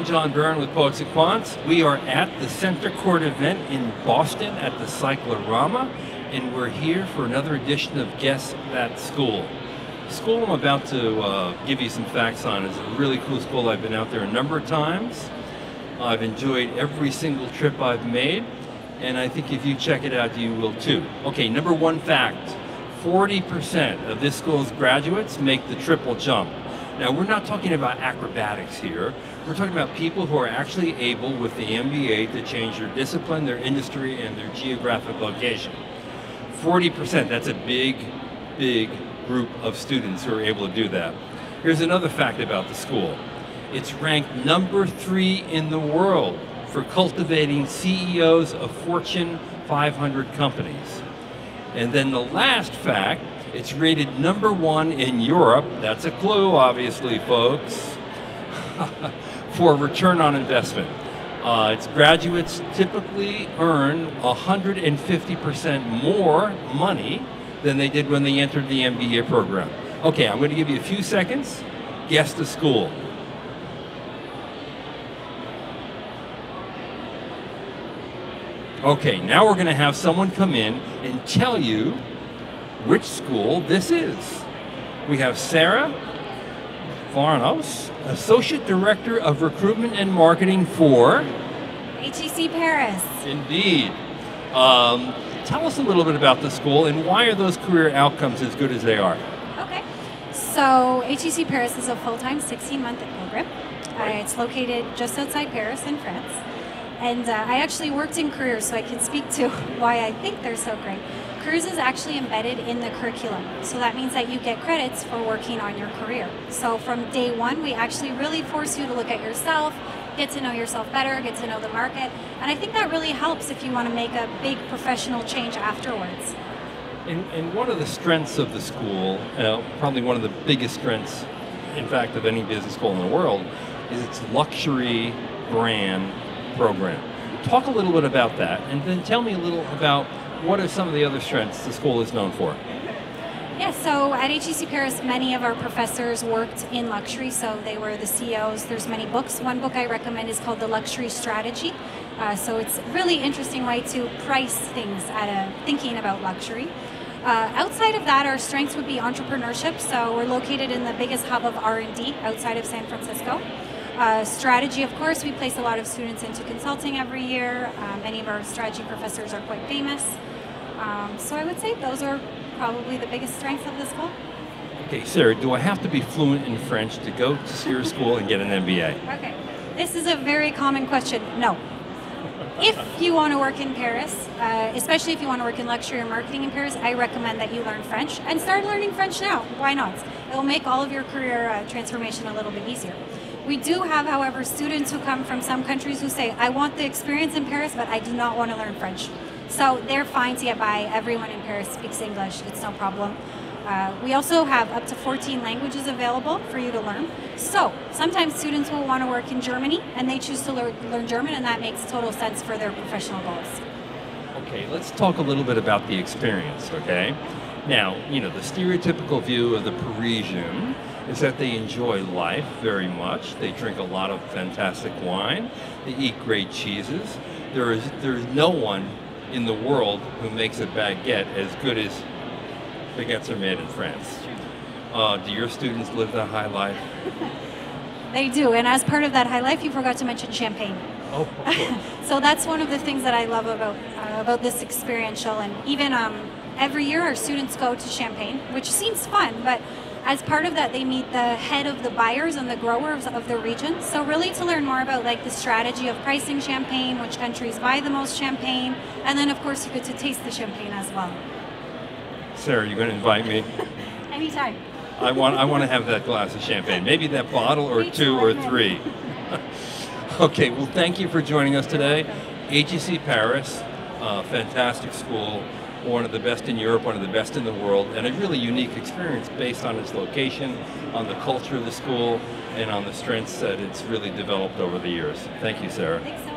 John Byrne with Poets and Quants. We are at the CentreCourt event in Boston at the Cyclorama, and we're here for another edition of Guess That School. The school I'm about to give you some facts on is a really cool school. I've been out there a number of times. I've enjoyed every single trip I've made, and I think if you check it out, you will too. Okay, number one fact, 40% of this school's graduates make the triple jump. Now, we're not talking about acrobatics here. We're talking about people who are actually able, with the MBA, to change their discipline, their industry, and their geographic location. 40%, that's a big, big group of students who are able to do that. Here's another fact about the school. It's ranked number 3 in the world for cultivating CEOs of Fortune 500 companies. And then the last fact, it's rated number 1 in Europe, that's a clue obviously folks, for return on investment. Its graduates typically earn 150% more money than they did when they entered the MBA program. Okay, I'm going to give you a few seconds. Guess the school. Okay, now we're going to have someone come in and tell you which school this is. We have Sarah Varnos, Associate Director of Recruitment and Marketing for HEC Paris. Indeed. Tell us a little bit about the school and why are those career outcomes as good as they are? Okay, so HEC Paris is a full-time 16-month program. It's located just outside Paris in France. And I actually worked in careers, so I can speak to why I think they're so great. Careers is actually embedded in the curriculum. So that means that you get credits for working on your career. So from day one, we actually really force you to look at yourself, get to know yourself better, get to know the market. And I think that really helps if you want to make a big professional change afterwards. And one of the strengths of the school, probably one of the biggest strengths, in fact, of any business school in the world, is its luxury brand program. Talk a little bit about that, and then tell me a little about what are some of the other strengths the school is known for. Yeah, so at HEC Paris, many of our professors worked in luxury, so they were the CEOs. There's many books. One book I recommend is called The Luxury Strategy. So it's a really interesting way to price things thinking about luxury. Outside of that, our strengths would be entrepreneurship. So we're located in the biggest hub of R&D outside of San Francisco. Strategy, of course, we place a lot of students into consulting every year. Many of our strategy professors are quite famous. So I would say those are probably the biggest strengths of the school. Okay, Sarah, do I have to be fluent in French to go to your school and get an MBA? Okay, this is a very common question. No. If you want to work in Paris, especially if you want to work in luxury or marketing in Paris, I recommend that you learn French and start learning French now. Why not? It will make all of your career transformation a little bit easier. We do have, however, students who come from some countries who say, I want the experience in Paris, but I do not want to learn French. So they're fine to get by. Everyone in Paris speaks English. It's no problem. We also have up to 14 languages available for you to learn. So sometimes students will want to work in Germany, and they choose to learn German, and that makes total sense for their professional goals. Okay, let's talk a little bit about the experience, okay? Now, you know, the stereotypical view of the Parisian is that they enjoy life very much. They drink a lot of fantastic wine. They eat great cheeses. There's no one in the world who makes a baguette as good as baguettes are made in France. Do your students live that high life? They do, and as part of that high life, you forgot to mention champagne. Oh, of course. So that's one of the things that I love about this experiential, and even every year our students go to Champagne, which seems fun, but as part of that, they meet the head of the buyers and the growers of the region. So really to learn more about like the strategy of pricing champagne, which countries buy the most champagne, and then of course you get to taste the champagne as well. Sarah, you're going to invite me? Anytime. I want to have that glass of champagne. Maybe that bottle or two or three. Okay, well thank you for joining us today. HEC Paris, fantastic school. One of the best in Europe, one of the best in the world, and a really unique experience based on its location, on the culture of the school, and on the strengths that it's really developed over the years. Thank you, Sarah. Thanks so much.